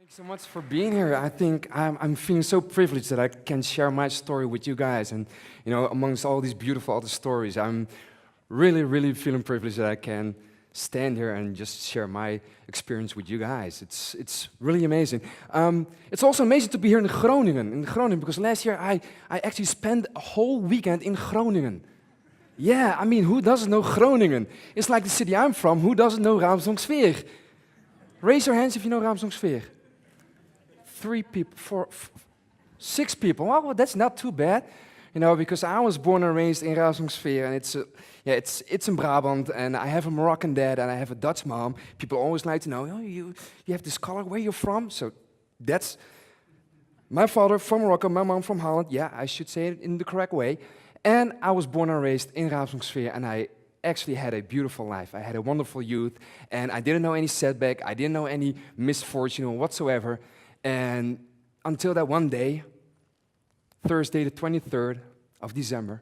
Thanks so much for being here. I think I'm feeling so privileged that I can share my story with you guys. And, amongst all these beautiful other stories, I'm really feeling privileged that I can stand here and just share my experience with you guys. It's really amazing. It's also amazing to be here in Groningen, because last year I actually spent a whole weekend in Groningen. Yeah, I mean, who doesn't know Groningen? It's like the city I'm from. Who doesn't know Raamsdonksveer? Raise your hands if you know Raamsdonksveer. 3 people, 6 people. Well, that's not too bad, because I was born and raised in Raamsdonksveer, and it's in Brabant, and I have a Moroccan dad and I have a Dutch mom. People always like to know, you have this color, where you're from. So that's my father from Morocco, my mom from Holland. Yeah, I should say it in the correct way. And I was born and raised in Raamsdonksveer, and I actually had a beautiful life. I had a wonderful youth, and I didn't know any setback. I didn't know any misfortune whatsoever. And until that one day, Thursday the 23rd of December,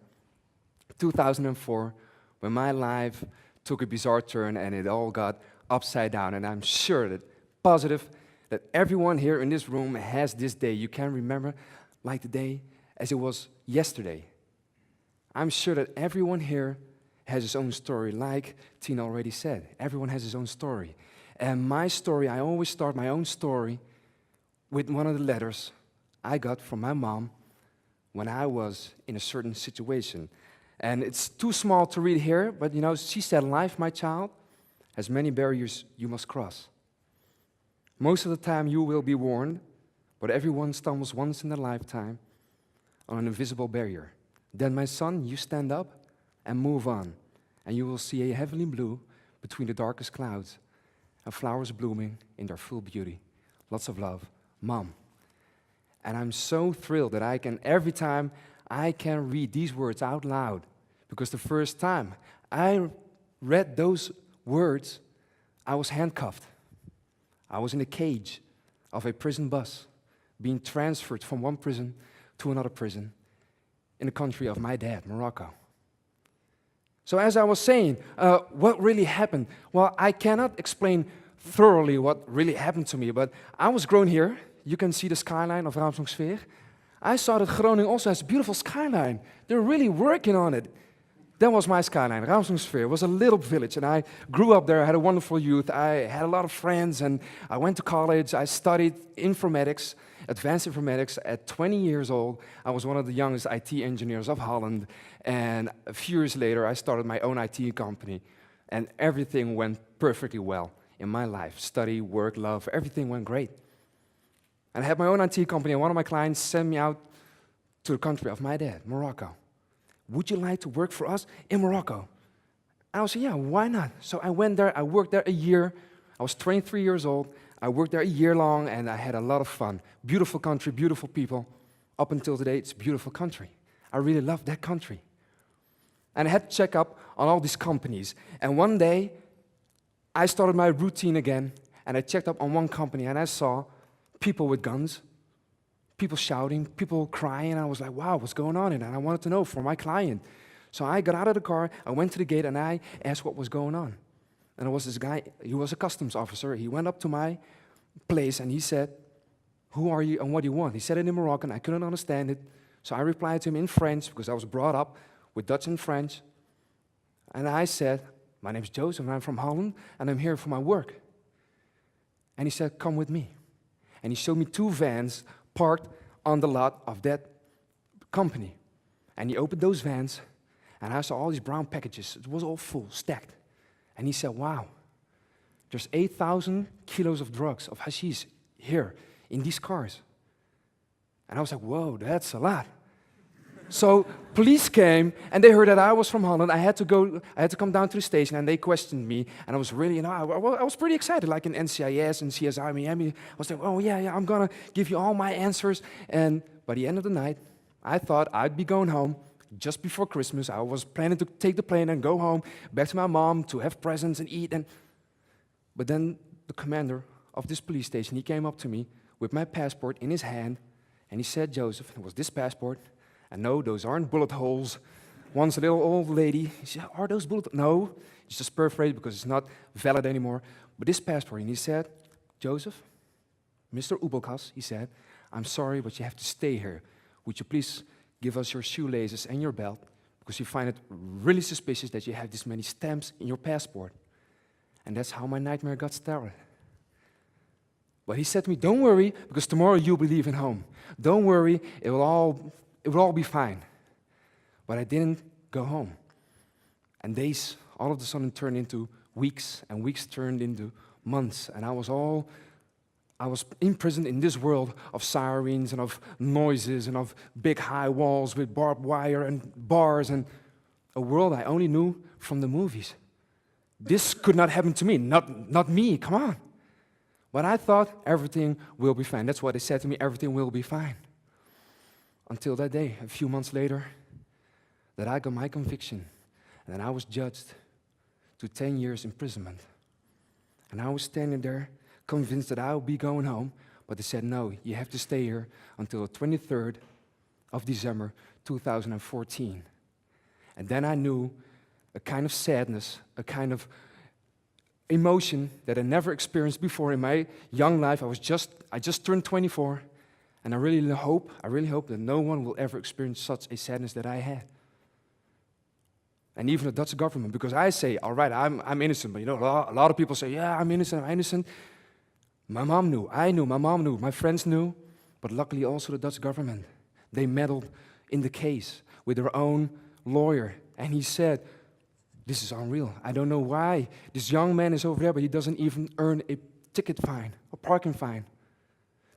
2004, when my life took a bizarre turn and it all got upside down. And I'm positive that everyone here in this room has this day. You can remember like the day as it was yesterday. I'm sure that everyone here has his own story, like Tina already said. Everyone has his own story. And my story, I always start my own story with one of the letters I got from my mom when I was in a certain situation. And it's too small to read here, but she said, "Life, my child, has many barriers you must cross. Most of the time you will be warned, but everyone stumbles once in their lifetime on an invisible barrier. Then, my son, you stand up and move on, and you will see a heavenly blue between the darkest clouds and flowers blooming in their full beauty. Lots of love, Mom." And I'm so thrilled that every time I can read these words out loud, because the first time I read those words, I was handcuffed. I was in a cage of a prison bus, being transferred from one prison to another prison in the country of my dad, Morocco. So as I was saying, what really happened? Well, I cannot explain thoroughly what really happened to me, but I was grown here. You can see the skyline of Raamsdonksveer. I saw that Groningen also has a beautiful skyline. They're really working on it. That was my skyline. Raamsdonksveer was a little village, and I grew up there. I had a wonderful youth. I had a lot of friends, and I went to college. I studied informatics, advanced informatics. At 20 years old, I was one of the youngest IT engineers of Holland, and a few years later, I started my own IT company, and everything went perfectly well in my life. Study, work, love, everything went great. And I had my own IT company, and one of my clients sent me out to the country of my dad, Morocco. "Would you like to work for us in Morocco?" And I said, "Yeah, why not?" So I went there, I worked there a year. I was 23 years old. I worked there a year long, and I had a lot of fun. Beautiful country, beautiful people. Up until today, it's a beautiful country. I really love that country. And I had to check up on all these companies. And one day, I started my routine again, and I checked up on one company, and I saw people with guns, people shouting, people crying, and I was like, wow, what's going on? And I wanted to know for my client. So I got out of the car, I went to the gate, and I asked what was going on. And there was this guy, he was a customs officer. He went up to my place, and he said, "Who are you and what do you want?" He said it in Moroccan. I couldn't understand it. So I replied to him in French, because I was brought up with Dutch and French. And I said, "My name's Joseph, and I'm from Holland, and I'm here for my work." And he said, "Come with me." And he showed me 2 vans parked on the lot of that company. And he opened those vans, and I saw all these brown packages. It was all full, stacked. And he said, "Wow, there's 8,000 kilos of drugs, of hashish, here in these cars." And I was like, whoa, that's a lot. So police came, and they heard that I was from Holland. I had to come down to the station, and they questioned me. And I was really, I was pretty excited, like in NCIS and CSI Miami. I was like, oh yeah, I'm gonna give you all my answers. And by the end of the night, I thought I'd be going home just before Christmas. I was planning to take the plane and go home, back to my mom to have presents and eat. But then the commander of this police station, he came up to me with my passport in his hand, and he said, "Joseph," it was this passport. And no, those aren't bullet holes. Once a little old lady, she said, "Are those bullet?" No, it's just perforated because it's not valid anymore. But this passport, and he said, "Joseph, Mr. Oubelkas, he said, I'm sorry, but you have to stay here. Would you please give us your shoelaces and your belt? Because we find it really suspicious that you have this many stamps in your passport. And that's how my nightmare got started. But he said to me, don't worry, because tomorrow you'll be leaving home. Don't worry, it will all be fine. But I didn't go home. And days all of a sudden turned into weeks, and weeks turned into months. And I was imprisoned in this world of sirens and of noises and of big high walls with barbed wire and bars, and a world I only knew from the movies. This could not happen to me, not me, come on. But I thought everything will be fine. That's what they said to me, everything will be fine. Until that day, a few months later, that I got my conviction, and then I was judged to 10 years imprisonment. And I was standing there, convinced that I would be going home, but they said, no, you have to stay here until the 23rd of December, 2014. And then I knew a kind of sadness, a kind of emotion that I never experienced before in my young life. I just turned 24, and I really hope that no one will ever experience such a sadness that I had. And even the Dutch government, because I say, all right, I'm innocent, but a lot of people say, yeah, I'm innocent. My mom knew, I knew, my mom knew, my friends knew, but luckily also the Dutch government. They meddled in the case with their own lawyer, and he said, this is unreal. I don't know why this young man is over there, but he doesn't even earn a ticket fine, a parking fine.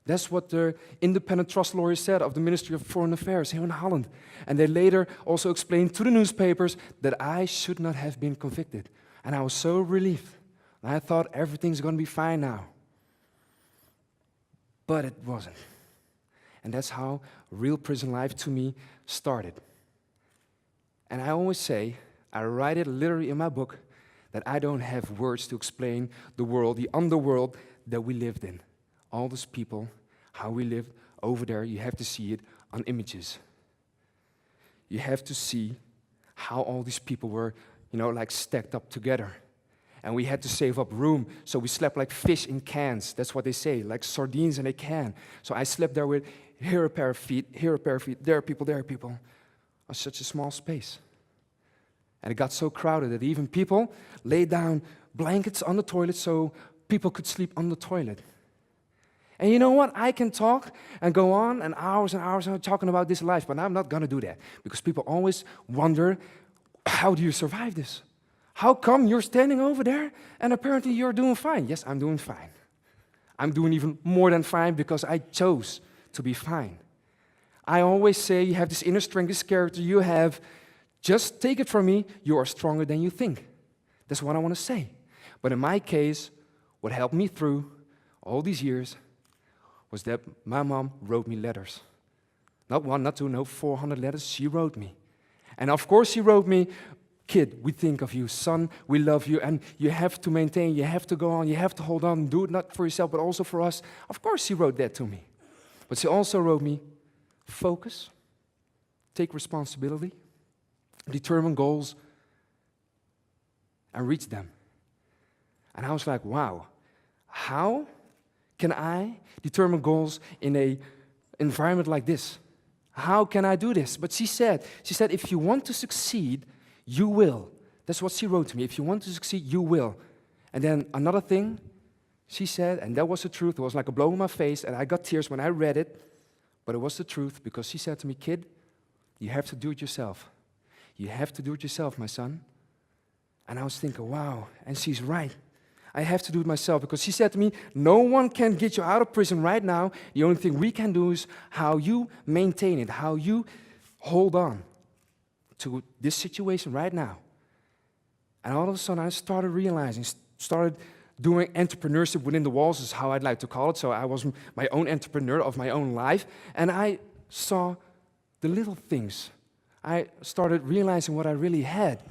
That's what the independent trust lawyer said of the Ministry of Foreign Affairs here in Holland. And they later also explained to the newspapers that I should not have been convicted. And I was so relieved. And I thought everything's going to be fine now. But it wasn't. And that's how real prison life to me started. And I always say, I write it literally in my book, that I don't have words to explain the world, the underworld that we lived in. All those people, how we lived over there, you have to see it on images. You have to see how all these people were, like stacked up together. And we had to save up room, so we slept like fish in cans. That's what they say, like sardines in a can. So I slept there with here a pair of feet, here a pair of feet, there are people. On such a small space. And it got so crowded that even people laid down blankets on the toilet so people could sleep on the toilet. And you know what? I can talk and go on and hours talking about this life, but I'm not going to do that. Because people always wonder, how do you survive this? How come you're standing over there and apparently you're doing fine? Yes, I'm doing fine. I'm doing even more than fine because I chose to be fine. I always say you have this inner strength, this character you have. Just take it from me, you are stronger than you think. That's what I want to say. But in my case, what helped me through all these years was that my mom wrote me letters. Not one, not two, no, 400 letters she wrote me. And of course she wrote me, kid, we think of you, son, we love you, and you have to maintain, you have to go on, you have to hold on, do it not for yourself, but also for us. Of course she wrote that to me. But she also wrote me, focus, take responsibility, determine goals, and reach them. And I was like, wow, how can I determine goals in an environment like this? How can I do this? But she said, if you want to succeed, you will. That's what she wrote to me. If you want to succeed, you will. And then another thing she said, and that was the truth, it was like a blow in my face, and I got tears when I read it, but it was the truth, because she said to me, kid, you have to do it yourself. You have to do it yourself, my son. And I was thinking, wow, and she's right. I have to do it myself, because she said to me, no one can get you out of prison right now. The only thing we can do is how you maintain it, how you hold on to this situation right now. And all of a sudden, I started realizing, started doing entrepreneurship within the walls, is how I'd like to call it. So I was my own entrepreneur of my own life. And I saw the little things. I started realizing what I really had.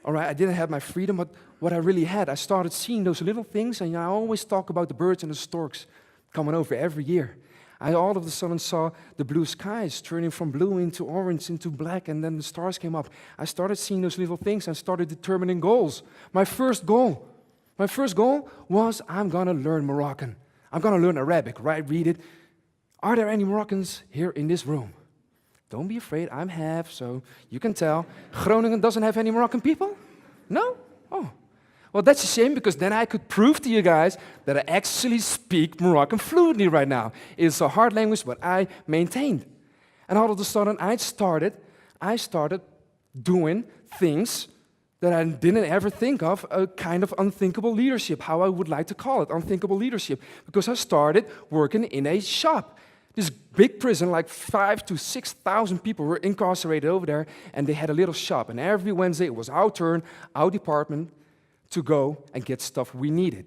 All right, I didn't have my freedom, but what I really had. I started seeing those little things, and I always talk about the birds and the storks coming over every year. I all of a sudden saw the blue skies turning from blue into orange, into black, and then the stars came up. I started seeing those little things and started determining goals. My first goal was I'm going to learn Moroccan. I'm going to learn Arabic, right? Read it. Are there any Moroccans here in this room? Don't be afraid, I'm half, so you can tell. Groningen doesn't have any Moroccan people? No? Oh. Well, that's a shame, because then I could prove to you guys that I actually speak Moroccan fluently right now. It's a hard language, but I maintained. And all of a sudden, I started doing things that I didn't ever think of, a kind of unthinkable leadership, how I would like to call it, unthinkable leadership. Because I started working in a shop. This big prison, like 5,000 to 6,000 people were incarcerated over there, and they had a little shop. And every Wednesday, it was our turn, our department, to go and get stuff we needed.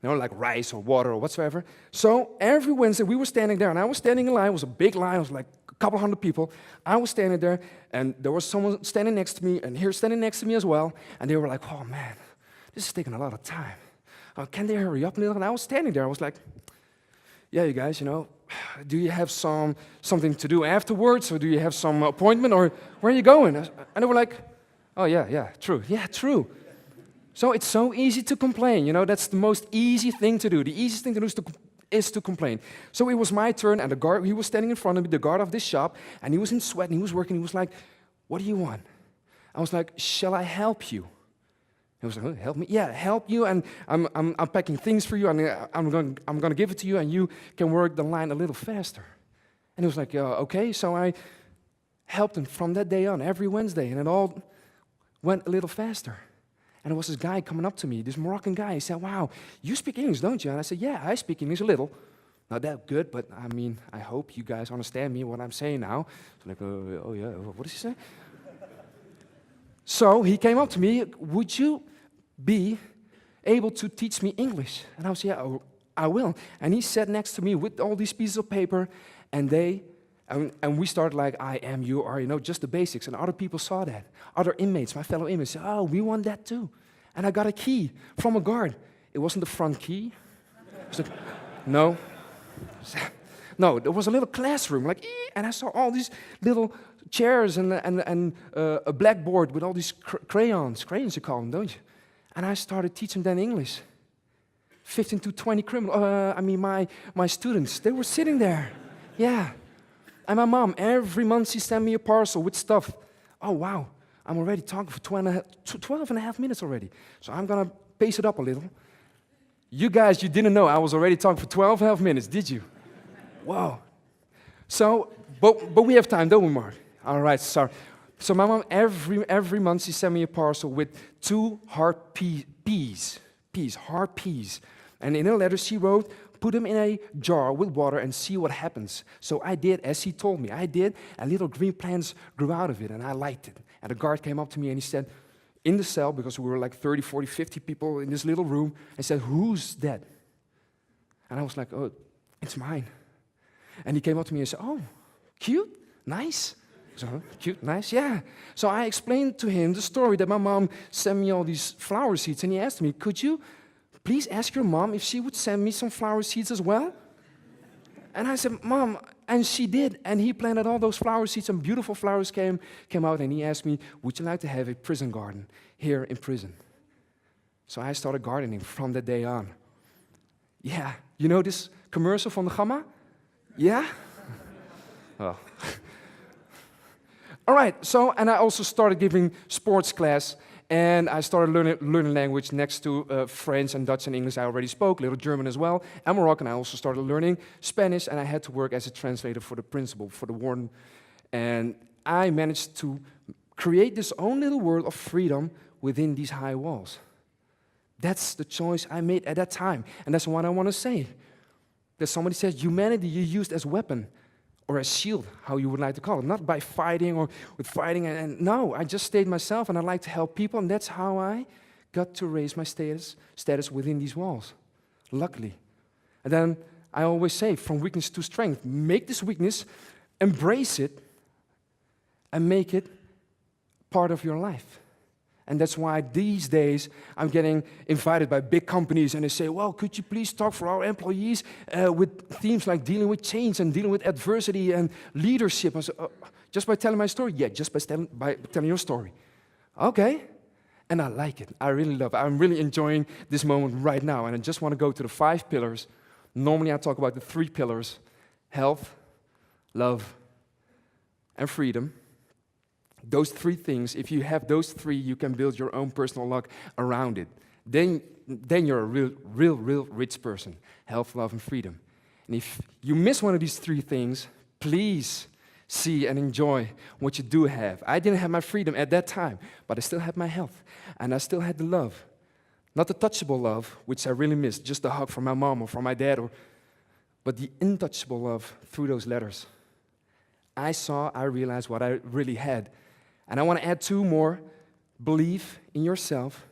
You know, like rice or water or whatsoever. So every Wednesday, we were standing there, and I was standing in line. It was a big line. It was like a couple hundred people. I was standing there, and there was someone standing next to me, and here standing next to me as well. And they were like, oh, man, this is taking a lot of time. Can they hurry up a little? And I was standing there. I was like, yeah, you guys, you know, do you have something to do afterwards, or do you have some appointment, or where are you going? And they were like, oh, yeah, true. So it's so easy to complain, you know, that's the most easy thing to do. The easiest thing to do is to complain. So it was my turn, and the guard, he was standing in front of me, the guard of this shop, and he was in sweat, and he was working. He was like, what do you want? I was like, shall I help you? He was like, oh, help me? Yeah, help you, and I'm packing things for you, and I'm going to give it to you, and you can work the line a little faster. And he was like, okay. So I helped him from that day on, every Wednesday, and it all went a little faster. And there was this guy coming up to me, this Moroccan guy. He said, wow, you speak English, don't you? And I said, yeah, I speak English a little. Not that good, but I mean, I hope you guys understand me, what I'm saying now. So like, oh yeah, what does he say? So he came up to me, would you be able to teach me English? And I was, yeah, I will. And he sat next to me with all these pieces of paper, and we started like, I am, you are, you know, just the basics. And other people saw that. Other inmates, my fellow inmates, said, oh, we want that too. And I got a key from a guard. It wasn't the front key. It was no. No, there was a little classroom, like, and I saw all these little chairs and a blackboard with all these crayons you call them, don't you? And I started teaching them English. 15 to 20 my students, they were sitting there. Yeah. And my mom, every month she sent me a parcel with stuff. Oh, wow, I'm already talking for 12 and a half minutes already. So I'm going to pace it up a little. You guys, you didn't know I was already talking for 12 and a half minutes, did you? Wow. So, but we have time, don't we, Mark? All right, sorry. So my mom, every month she sent me a parcel with 2 hard peas. And in a letter she wrote, put them in a jar with water and see what happens. So I did as he told me. I did, and little green plants grew out of it, and I liked it. And the guard came up to me and he said, in the cell, because we were like 30, 40, 50 people in this little room, and said, who's that? And I was like, oh, it's mine. And he came up to me and said, oh, cute, nice. So, cute, nice, yeah. So I explained to him the story that my mom sent me all these flower seeds, and he asked me, could you please ask your mom if she would send me some flower seeds as well? And I said, Mom, and she did. And he planted all those flower seeds, and beautiful flowers came out, and he asked me, would you like to have a prison garden here in prison? So I started gardening from that day on. Yeah, you know this commercial from the Gamma? Yeah? Oh. All right, so, and I also started giving sports class, and I started learning language next to French and Dutch and English I already spoke, a little German as well, and Moroccan. I also started learning Spanish, and I had to work as a translator for the principal, for the warden. And I managed to create this own little world of freedom within these high walls. That's the choice I made at that time, and that's what I want to say. That somebody says humanity you used as weapon, or as shield, how you would like to call it. Not by fighting or with fighting, and no, I just stayed myself, and I like to help people, and that's how I got to raise my status within these walls, luckily. And then I always say, from weakness to strength, make this weakness, embrace it, and make it part of your life. And that's why these days I'm getting invited by big companies, and they say, well, could you please talk for our employees with themes like dealing with change and dealing with adversity and leadership. I say, just by telling my story? Yeah, just by telling your story. Okay. And I like it. I really love it. I'm really enjoying this moment right now, and I just want to go to the 5 pillars Normally I talk about the 3 pillars: health, love, and freedom. Those 3 things, if you have those 3, you can build your own personal luck around it. Then you're a real rich person. Health, love, and freedom. And if you miss one of these 3 things, please see and enjoy what you do have. I didn't have my freedom at that time, but I still had my health, and I still had the love. Not the touchable love, which I really missed, just a hug from my mom or from my dad, but the untouchable love through those letters. I realized what I really had. And I want to add 2 more. Believe in yourself.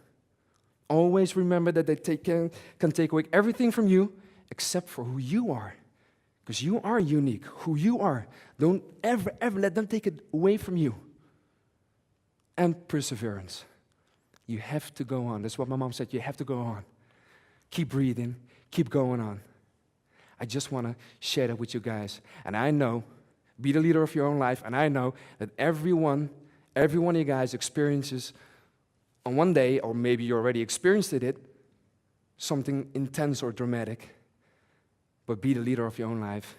Always remember that they can take away everything from you except for who you are. Because you are unique, who you are. Don't ever let them take it away from you. And perseverance. You have to go on. That's what my mom said. You have to go on. Keep breathing. Keep going on. I just want to share that with you guys. And I know, be the leader of your own life, and I know that every one of you guys experiences on one day, or maybe you already experienced it, something intense or dramatic. But be the leader of your own life.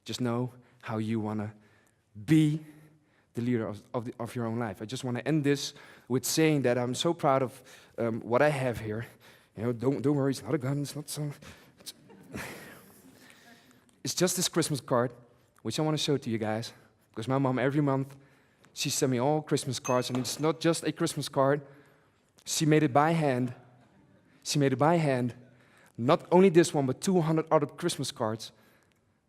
Just know how you want to be the leader of your own life. I just want to end this with saying that I'm so proud of what I have here. You know, don't worry, it's not a gun, it's not so... It's just this Christmas card, which I want to show to you guys. Because my mom, every month, she sent me all Christmas cards, and it's not just a Christmas card. She made it by hand. She made it by hand. Not only this one, but 200 other Christmas cards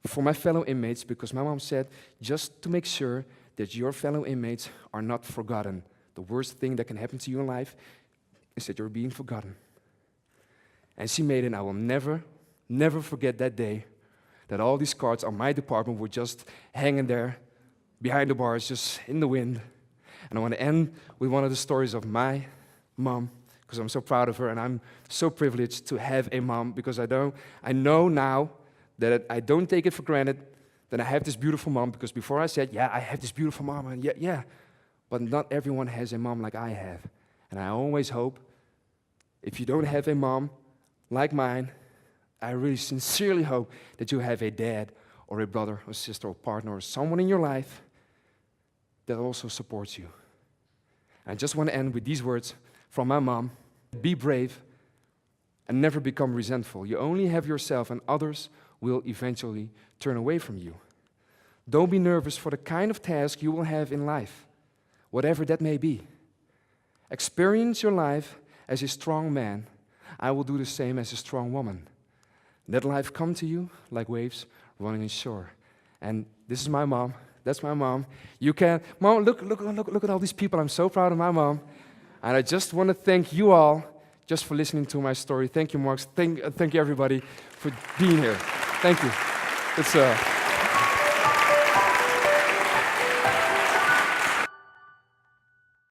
for my fellow inmates, because my mom said, just to make sure that your fellow inmates are not forgotten. The worst thing that can happen to you in life is that you're being forgotten. And she made it, and I will never forget that day that all these cards on my department were just hanging there behind the bars, just in the wind. And I want to end with one of the stories of my mom, because I'm so proud of her, and I'm so privileged to have a mom, because I know now that I don't take it for granted that I have this beautiful mom, because before I said, yeah, I have this beautiful mom, and yeah, but not everyone has a mom like I have. And I always hope, if you don't have a mom like mine, I really sincerely hope that you have a dad or a brother or sister or partner or someone in your life that also supports you. I just want to end with these words from my mom. Be brave and never become resentful. You only have yourself, and others will eventually turn away from you. Don't be nervous for the kind of task you will have in life, whatever that may be. Experience your life as a strong man. I will do the same as a strong woman. Let life come to you like waves running ashore. And this is my mom. That's my mom. You can, Mom, look at all these people. I'm so proud of my mom. And I just want to thank you all just for listening to my story. Thank you, Mark. Thank you, everybody, for being here. Thank you. It's